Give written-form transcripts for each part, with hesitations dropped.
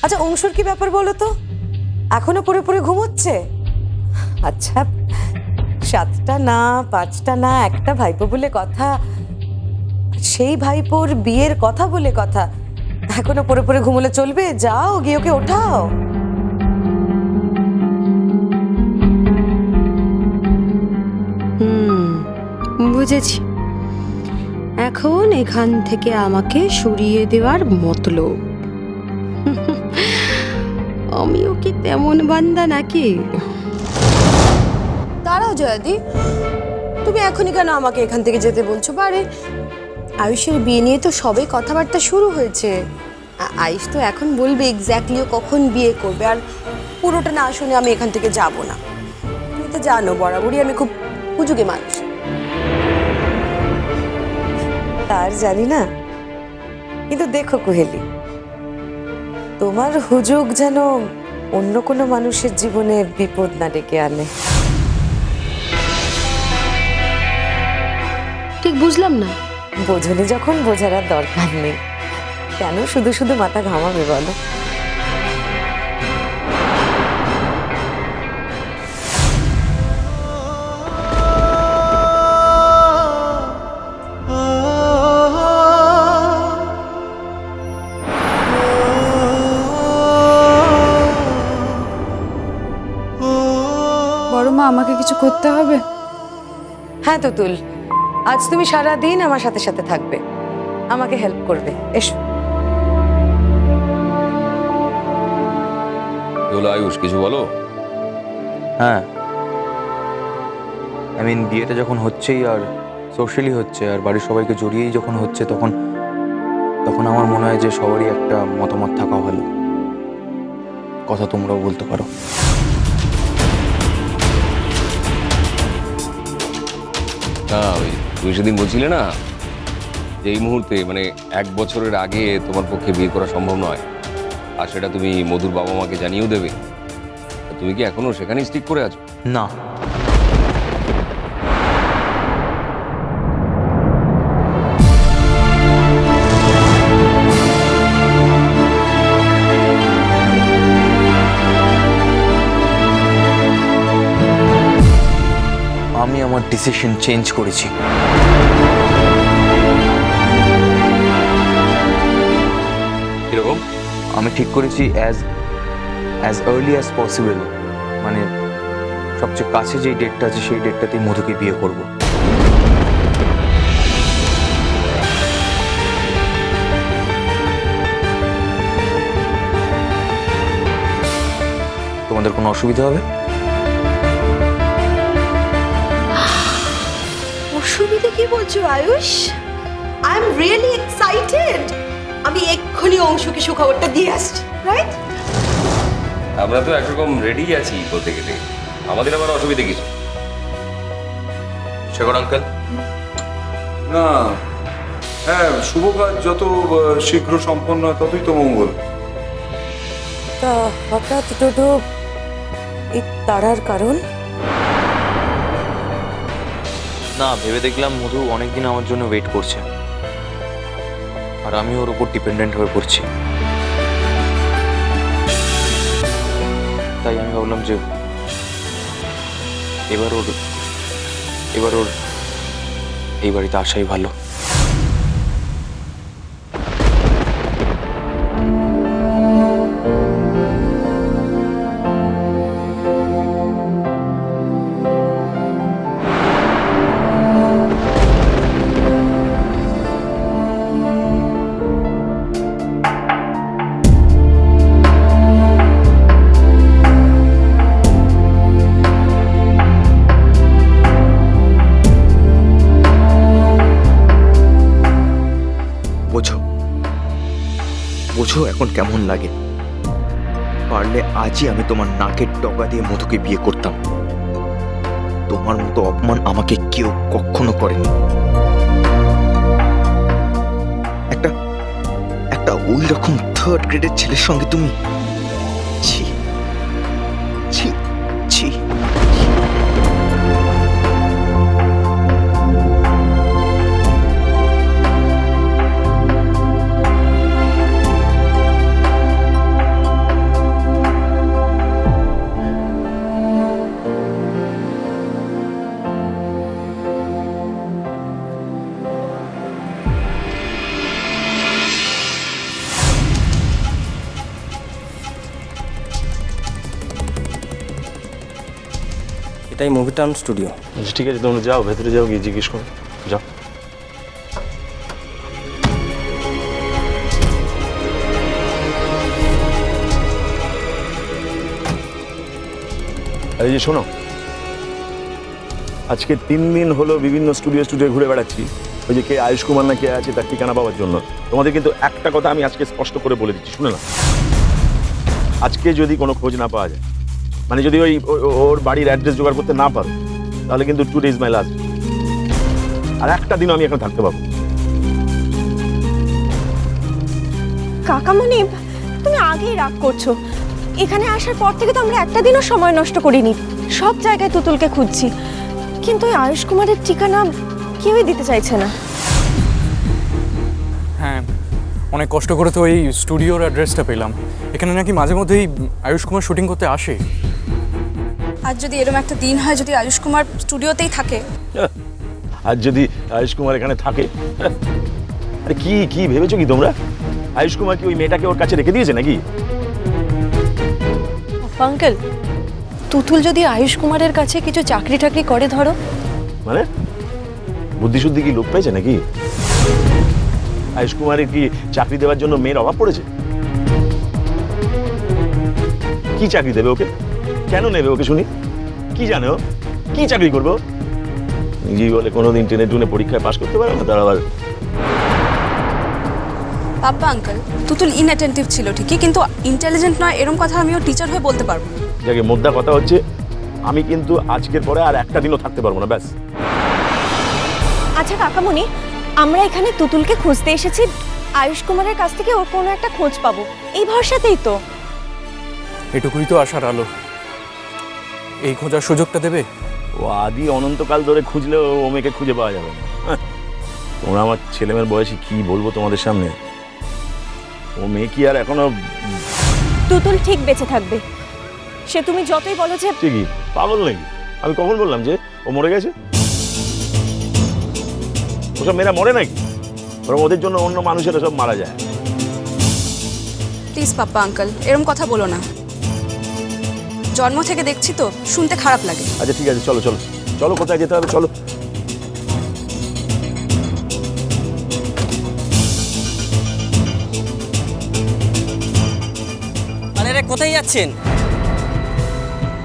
আচ্ছা, অংশুর কি ব্যাপার বলো তো? এখনো পড়ে পড়ে ঘুমোচ্ছে? আচ্ছা, 7টা না, 5টা না, একটা ভাইপো বলে কথা, সেই ভাইপোর বিয়ের কথা বলে কথা, এখনো পড়ে পড়ে ঘুমোলে চলবে? যাও গিয়ে ওকে ওঠাও। বুঝেছি। এখন এখান থেকে আমাকে সরিয়ে দেওয়ার মতলব। আমিও কি তেমন বান্দা নাকি? দাঁড়াও জয়াদি, তুমি এখনই কেন আমাকে এখান থেকে যেতে বলছো? বারে, আয়ুষের বিয়ে নিয়ে তো সবে কথাবার্তা শুরু হয়েছে। আয়ুষ তো এখন বলবে এক্স্যাক্টলি ও কখন বিয়ে করবে, আর পুরোটা না শুনে আমি এখান থেকে যাব না। তুমি তো জানো বরাবরই আমি খুব হুজুগে মানুষ। তার জানি না, কিন্তু দেখো কুহেলি, তোমার হুজুগ যেন অন্য কোনো মানুষের জীবনে বিপদ না ডেকে আনে। ঠিক বুঝলাম না। বোঝনি যখন বোঝার আর দরকার নেই, কেন শুধু শুধু মাথা ঘামাবে বলো? বড় মা, আমাকে কিছু করতে হবে? হ্যাঁ তুতুল, আজ তুমি সারা দিন আমার সাথে সাথে থাকবে, আমাকে হেল্প করবে। এসো। বলো আয়ুষ, কিছু বলো। হ্যাঁ, বিয়েটা যখন হচ্ছেই আর সোশ্যালি হচ্ছে আর বাড়ির সবাইকে জড়িয়েই যখন হচ্ছে, তখন তখন আমার মনে হয় যে সবারই একটা মতামত থাকা ভালো। কথা তোমরাও বলতে পারো। না, ওই তুমি সেদিন বলছিলে না যে এই মুহূর্তে মানে 1 বছরের আগে তোমার পক্ষে বিয়ে করা সম্ভব নয়, আর সেটা তুমি মধুর বাবা মাকে জানিয়েও দেবে। তুমি কি এখনো সেখানেই স্টিক করে আছো? না, আমি আমার ডিসিশন চেঞ্জ করেছি। কিরকম? আমি ঠিক করেছি অ্যাজ আর্লি অ্যাজ পসিবল, মানে সবচেয়ে কাছে যেই ডেটটা আছে সেই ডেটটাতেই মধুকে বিয়ে করব। তোমাদের কোনো অসুবিধা হবে? অসুবিধা কি বলছো Ayush? I am really excited. আমি এক্ষুনি অংশকে সুখবরটা দিয়ে আসছি, রাইট? আমরা তো একরকম রেডি আছি বলতে গেলে, আমাদের আবার অসুবিধা কিছু। শেখর আঙ্কেল, না, হ্যাঁ, শুভ কাজ যত শীঘ্র সম্পন্ন হয় ততই তো মঙ্গল। তা হঠাৎ ডোডো এই তাড়ার কারণ? না, ভেবে দেখলাম মধু অনেকদিন আমার জন্য ওয়েট করছে, আর আমি ওর উপর ডিপেন্ডেন্ট হয়ে পড়ছি। তাই আমি ভাবলাম যে এবার ওর এই বাড়িতে আসাই ভালো। বোঝো এখন কেমন লাগে? পারলে আজই আমি তোমার নাকের ডগা দিয়ে মধুকে বিয়ে করতাম। তোমার মতো অপমান আমাকে কেউ কখনো করেনি। একটা ওই রকম 3rd গ্রেডের ছেলের সঙ্গে তুমি। ছি ছি ছি। এটাই মুভি টাউন স্টুডিও। আচ্ছা ঠিক আছে, তোমরা যাও, ভেতরে যাও, গিয়ে জিজ্ঞেস করো, যাও। এই যে শোনো, আজকে 3 দিন হলো বিভিন্ন স্টুডিও ঘুরে বেড়াচ্ছি, ওই যে কে আয়ুষ কুমার না কে আছে তার ঠিকানা পাওয়ার জন্য। তোমাদের কিন্তু একটা কথা আমি আজকে স্পষ্ট করে বলে দিচ্ছি, শুনে না, আজকে যদি কোনো খোঁজ না পাওয়া যায়, মানে যদি ওর বাড়ির অ্যাড্রেস জোগাড় করতে না পারো, তাহলে কিন্তু টুডে ইজ মাই লাস্ট। আর একটা দিনও আমি এখন থাকতে পারবো। কাকামণি, তুমি আগেই রাগ করছো। এখানে আসার পর থেকে তো আমরা একটা দিনও সময় নষ্ট করিনি, সব জায়গায় তুতুলকে খুঁজছি, কিন্তু ওই আয়ুষ কুমারের ঠিকানা কেউই দিতে চাইছে না। হ্যাঁ, অনেক কষ্ট করে তো এই স্টুডিওর অ্যাড্রেসটা পেলাম। এখানে নাকি মাঝে মধ্যেই আয়ুষ কুমার শুটিং করতে আসে। আর যদি এরকম একটা দিন হয় যদি আয়ুষ কুমার স্টুডিওতেই থাকে, আর যদি আয়ুষ কুমার এখানে থাকে, আরে কি কি ভেবেছো কি তোমরা? আয়ুষ কুমার কি ওই মেয়েটাকে ওর কাছে রেখে দিয়েছে নাকি? আঙ্কেল, তুতুল যদি আয়ুষ কুমারের কাছে কিছু চাকরি টাকরি করে, ধরো, মানে বুদ্ধি শুদ্ধি কি লোক পেয়েছে নাকি? আয়ুষ কুমারের কি চাকরি দেওয়ার জন্য মেয়ের অভাব পড়েছে? কি চাকরি দেবে ওকে? কেন নেবে ওকে শুনি? কি জানো কি চাকরি করবো? নিজেই বলে কোনোদিন টেনে টুনে পরীক্ষায় পাশ করতে পারো না, তার আবার। বাবা আঙ্কেল, তুতুল ইনঅ্যাটেন্টিভ ছিল ঠিকই, কিন্তু ইন্টেলিজেন্ট নয় এরকম কথা আমিও টিচার হয়ে বলতে পারবো। যাকে মোদ্দা কথা হচ্ছে, আমি কিন্তু আজকের পরে আর একটা দিনও থাকতে পারবো না, ব্যাস। আচ্ছা কাকামণি, আমরা এখানে তুতুলকে খুঁজতে এসেছি, আয়ুষ কুমারের কাছ থেকে ওর কোনো একটা খোঁজ পাবো এই ভরসাতেই তো। এটুকুই তো আশার আলো। এই খোঁজার সুযোগটা দেবে? ও আদি অনন্তকাল ধরে খুঁজলেও ও মেয়েকে খুঁজে পাওয়া যাবে না। তোমরা আমার ছেলেমেয়ের বয়সী কি বলবো তোমাদের সামনে? ও মেয়ে কি আর এখনো? তুতুল ঠিক বেঁচে থাকবে, সে তুমি যতই বলো যে। ঠিকই, পাগল নাকি? আমি কখন বললাম যে ও মরে গেছে? ওসব মেয়েরা মরে নাকি? বরং ওদের জন্য অন্য মানুষেরা সব মারা যায়। প্লিজ পাপ্পা আঙ্কেল, এরকম কথা বলো না। জন্ম থেকে দেখছি তো, শুনতে খারাপ লাগে। আচ্ছা ঠিক আছে, চলো চলো চলো, কোথায় যেতে হবে চলো। আরে রে, কোথায় যাচ্ছেন?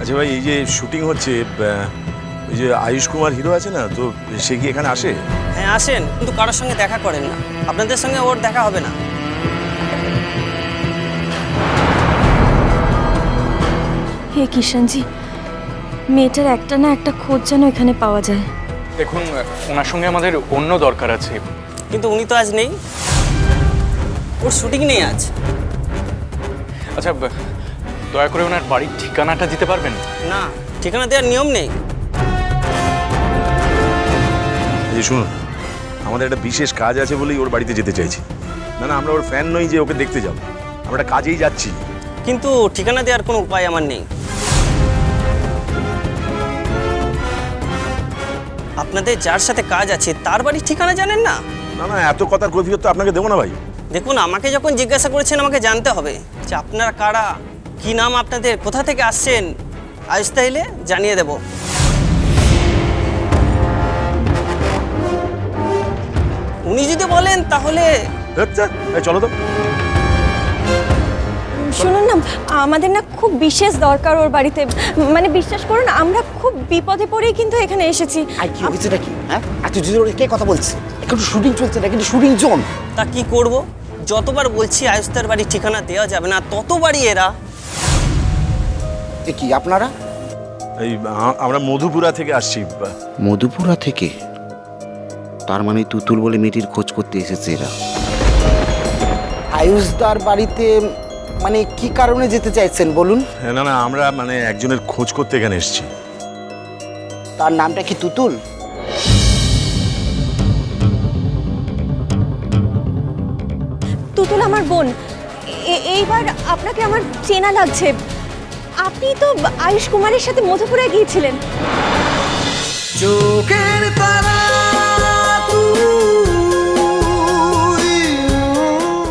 আচ্ছা ভাই, এই যে শুটিং হচ্ছে, এই যে আয়ুষ কুমার হিরো আছে না, তো সে কি এখানে আসে? হ্যাঁ আসেন, কিন্তু কারোর সঙ্গে দেখা করেন না। আপনাদের সঙ্গে ওর দেখা হবে না। হে কিষানজি, মেয়েটার একটা না একটা খোঁজ যেন এখানে পাওয়া যায়। দেখুন, ওনার সঙ্গে আমাদের অন্য দরকার আছে। কিন্তু উনি তো আজ নেই, ওর শুটিং নেই আজ। আচ্ছা, দয়া করে ওনার বাড়ির ঠিকানাটা দিতে পারবেন? না, ঠিকানা দেওয়ার নিয়ম নেই। এই যে শুনুন, আমাদের একটা বিশেষ কাজ আছে বলেই ওর বাড়িতে যেতে চাইছি। না না, আমরা ওর ফ্যান নই যে ওকে দেখতে যাব, আমরা কাজেই যাচ্ছি। কিন্তু ঠিকানা দেওয়ার কোনো উপায় আমার নেই। আপনাদের যার সাথে কাজ আছে তার বাড়ির ঠিকানা জানেন না? না না, এত কথার কৈফিয়ত তো আপনাকে দেবো না ভাই। দেখুন, আমাকে যখন জিজ্ঞাসা করেছেন আমাকে জানতে হবে যে আপনারা কারা, কি নাম আপনাদের, কোথা থেকে আসছেন। আজ তাইলে জানিয়ে দেব। উনি যদি বলেন তাহলে। আচ্ছা চলো তো। শুনুন না, আমাদের না খুব বিশেষ দরকার ওর বাড়িতে, মানে বিশ্বাস করুন আমরা খুব বিপদে পড়েই কিন্তু এখানে এসেছি। আর কি হয়েছে নাকি? হ্যাঁ, এত জোরে কে কথা বলছে? এখন শুটিং চলছে না, কিন্তু শুটিং জোন। তা কি করব? যতবার বলছি আয়ুস্তার বাড়ির ঠিকানা দেওয়া যাবে না, ততবারই এরা। এ কি আপনারা? এই আমরা মধুপুরা থেকে আসছি। মধুপুরা থেকে? তার মানে তুতুল বলে মেয়েটির খোঁজ করতে এসেছে এরা। আয়ুষদার বাড়িতে মানে কি কারণে যেতে চাইছেন বলুন? না না, আমরা মানে একজনের খোঁজ করতে এখানে এসেছি। তার নামটা কি তুতুল? তুতুল আমার বোন। এইবার আপনাকে আমার চেনা লাগছে। আপনি তো আয়ুষ কুমারের সাথে মধুপুরে গিয়েছিলেন। চোখের তারা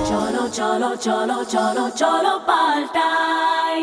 চলো চলো চলো চলো চলো পাল্টাই।